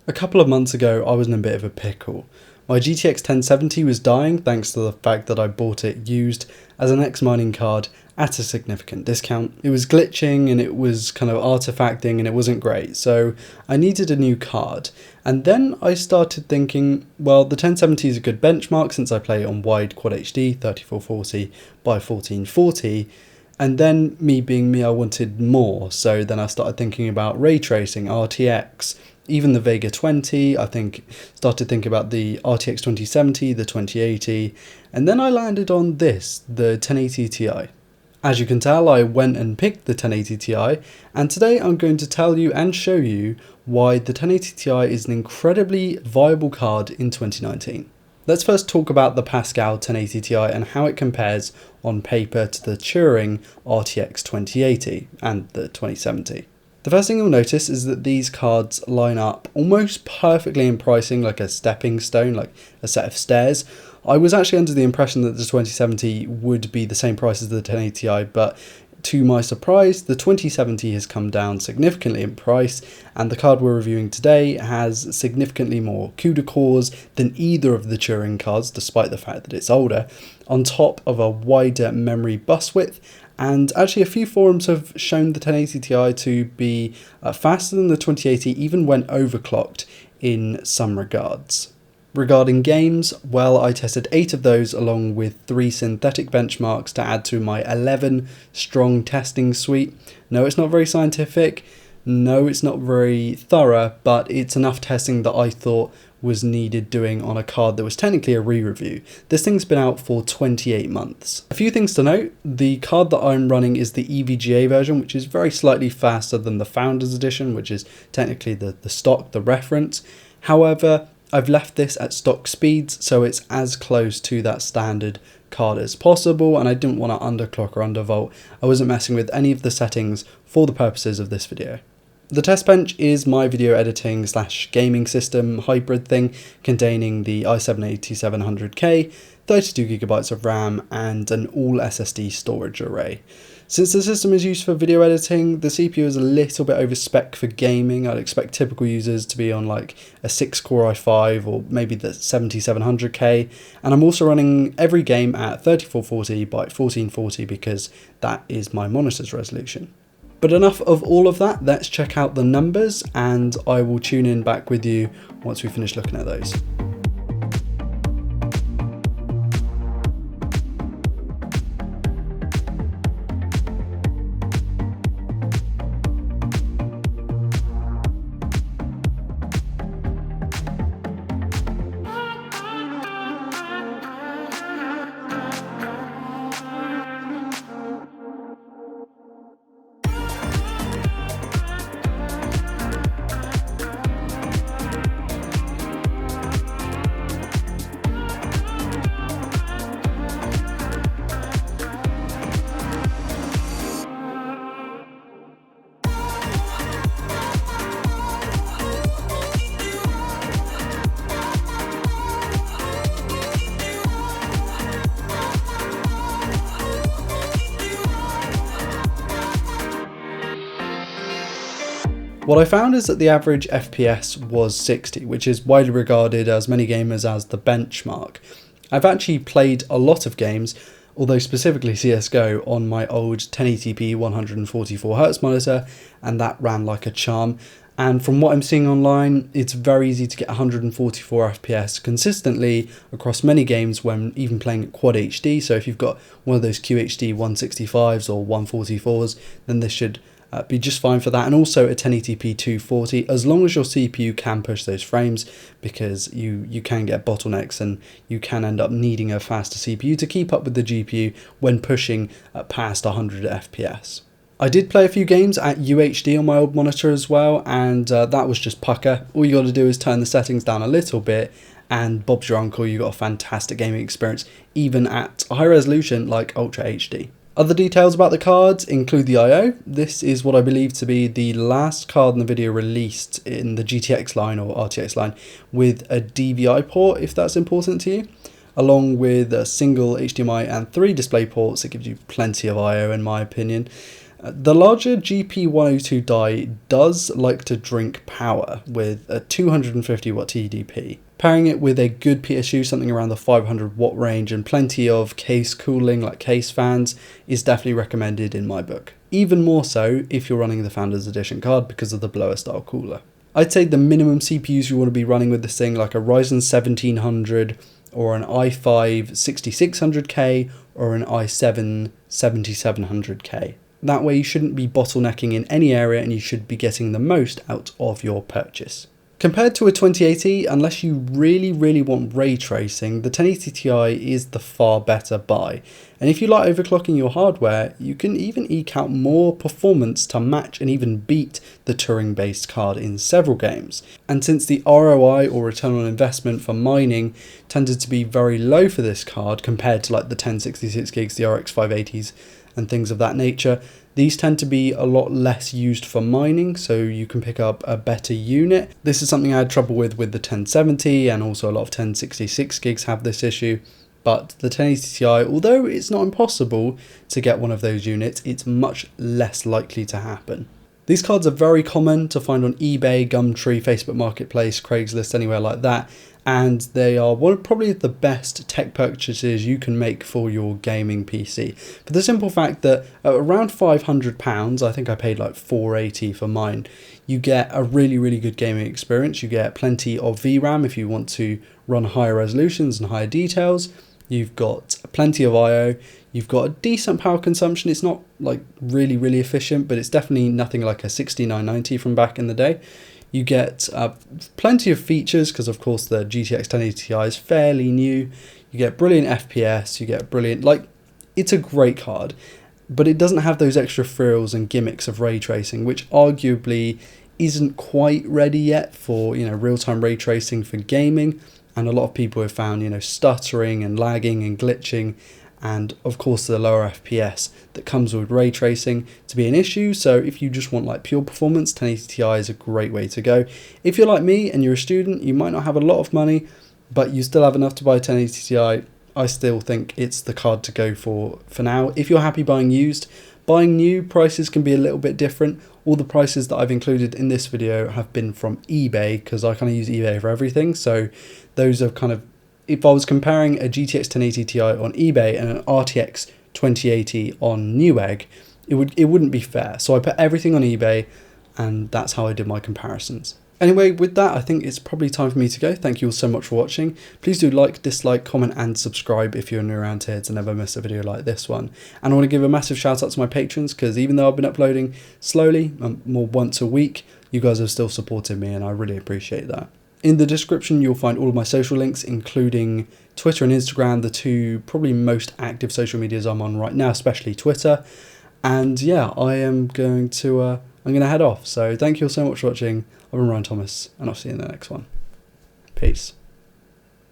A couple of months ago, I was in a bit of a pickle. My GTX 1070 was dying thanks to the fact that I bought it used as an X-mining card at a significant discount. It was glitching and it was kind of artifacting and it wasn't great, so I needed a new card. And then I started thinking, well, the 1070 is a good benchmark since I play it on wide Quad HD 3440 by 1440. And then, me being me, I wanted more, so then I started thinking about ray tracing, RTX, even the Vega 20, started thinking about the RTX 2070, the 2080, and then I landed on this, the 1080 Ti. As you can tell, I went and picked the 1080 Ti, and today I'm going to tell you and show you why the 1080 Ti is an incredibly viable card in 2019. Let's first talk about the Pascal 1080 Ti and how it compares on paper to the Turing RTX 2080 and the 2070. The first thing you'll notice is that these cards line up almost perfectly in pricing, like a stepping stone, like a set of stairs. I was actually under the impression that the 2070 would be the same price as the 1080 Ti, but to my surprise, the 2070 has come down significantly in price, and the card we're reviewing today has significantly more CUDA cores than either of the Turing cards, despite the fact that it's older, on top of a wider memory bus width. And actually a few forums have shown the 1080 Ti to be faster than the 2080 even when overclocked in some regards. Regarding games, well, I tested 8 of those along with 3 synthetic benchmarks to add to my 11 strong testing suite. No, it's not very scientific, no, it's not very thorough, but it's enough testing that I thought was needed doing on a card that was technically a re-review. This thing's been out for 28 months. A few things to note: the card that I'm running is the EVGA version, which is very slightly faster than the Founders Edition, which is technically the stock, the reference. However, I've left this at stock speeds, so it's as close to that standard card as possible, and I didn't want to underclock or undervolt. I wasn't messing with any of the settings for the purposes of this video. The test bench is my video editing / gaming system hybrid thing containing the i7-8700K, 32GB of RAM and an all SSD storage array. Since the system is used for video editing, the CPU is a little bit over spec for gaming. I'd expect typical users to be on like a 6-core i5 or maybe the 7700K, and I'm also running every game at 3440 by 1440 because that is my monitor's resolution. But enough of all of that, let's check out the numbers and I will tune in back with you once we finish looking at those. What I found is that the average FPS was 60, which is widely regarded as many gamers as the benchmark. I've actually played a lot of games, although specifically CSGO, on my old 1080p 144Hz monitor, and that ran like a charm. And from what I'm seeing online, it's very easy to get 144 FPS consistently across many games when even playing at Quad HD. So if you've got one of those QHD 165s or 144s, then this should be just fine for that. And also a 1080p 240, as long as your CPU can push those frames, because you can get bottlenecks and you can end up needing a faster CPU to keep up with the GPU when pushing past 100 FPS. I did play a few games at UHD on my old monitor as well, and that was just pucker. All you got to do is turn the settings down a little bit and Bob's your uncle, you got a fantastic gaming experience even at a high resolution like Ultra HD. Other details about the cards include the I/O. This is what I believe to be the last card in the video released in the GTX line or RTX line with a DVI port, if that's important to you, along with a single HDMI and 3 display ports. It gives you plenty of I/O in my opinion. The larger GP102 die does like to drink power with a 250 watt TDP. Pairing it with a good PSU, something around the 500 watt range, and plenty of case cooling like case fans is definitely recommended in my book. Even more so if you're running the Founders Edition card because of the blower style cooler. I'd say the minimum CPUs you want to be running with this thing, like a Ryzen 1700 or an i5 6600K or an i7 7700K. That way you shouldn't be bottlenecking in any area and you should be getting the most out of your purchase. Compared to a 2080, unless you really want ray tracing, the 1080 Ti is the far better buy. And if you like overclocking your hardware, you can even eke out more performance to match and even beat the Turing-based card in several games. And since the ROI or return on investment for mining tended to be very low for this card compared to like the 1066 gigs, the RX 580s and things of that nature, these tend to be a lot less used for mining, so you can pick up a better unit. This is something I had trouble with the 1070, and also a lot of 1066 gigs have this issue. But the 1080 Ti, although it's not impossible to get one of those units, it's much less likely to happen. These cards are very common to find on eBay, Gumtree, Facebook Marketplace, Craigslist, anywhere like that. And they are one of probably the best tech purchases you can make for your gaming PC. For the simple fact that at around £500, I think I paid like £480 for mine, you get a really good gaming experience. You get plenty of VRAM if you want to run higher resolutions and higher details. You've got plenty of I/O. You've got a decent power consumption. It's not like really efficient, but it's definitely nothing like a 6990 from back in the day. You get plenty of features because, of course, the GTX 1080 Ti is fairly new. You get brilliant FPS. You get brilliant, like, it's a great card, but it doesn't have those extra frills and gimmicks of ray tracing, which arguably isn't quite ready yet for, real-time ray tracing for gaming. And a lot of people have found, stuttering and lagging and glitching, and of course the lower FPS that comes with ray tracing to be an issue. So if you just want like pure performance, 1080 Ti is a great way to go. If you're like me and you're a student, you might not have a lot of money, but you still have enough to buy 1080 Ti, I still think it's the card to go for now. If you're happy buying used, buying new, prices can be a little bit different. All the prices that I've included in this video have been from eBay because I kind of use eBay for everything. So those are kind of, if I was comparing a GTX 1080 Ti on eBay and an RTX 2080 on Newegg, it wouldn't be fair. So I put everything on eBay, and that's how I did my comparisons. Anyway, with that, I think it's probably time for me to go. Thank you all so much for watching. Please do like, dislike, comment and subscribe if you're new around here to never miss a video like this one. And I want to give a massive shout out to my patrons, because even though I've been uploading slowly, more once a week, you guys have still supported me and I really appreciate that. In the description, you'll find all of my social links, including Twitter and Instagram, the two probably most active social medias I'm on right now, especially Twitter. And yeah, I'm going to head off. So thank you all so much for watching. I've been Ryan Thomas, and I'll see you in the next one. Peace.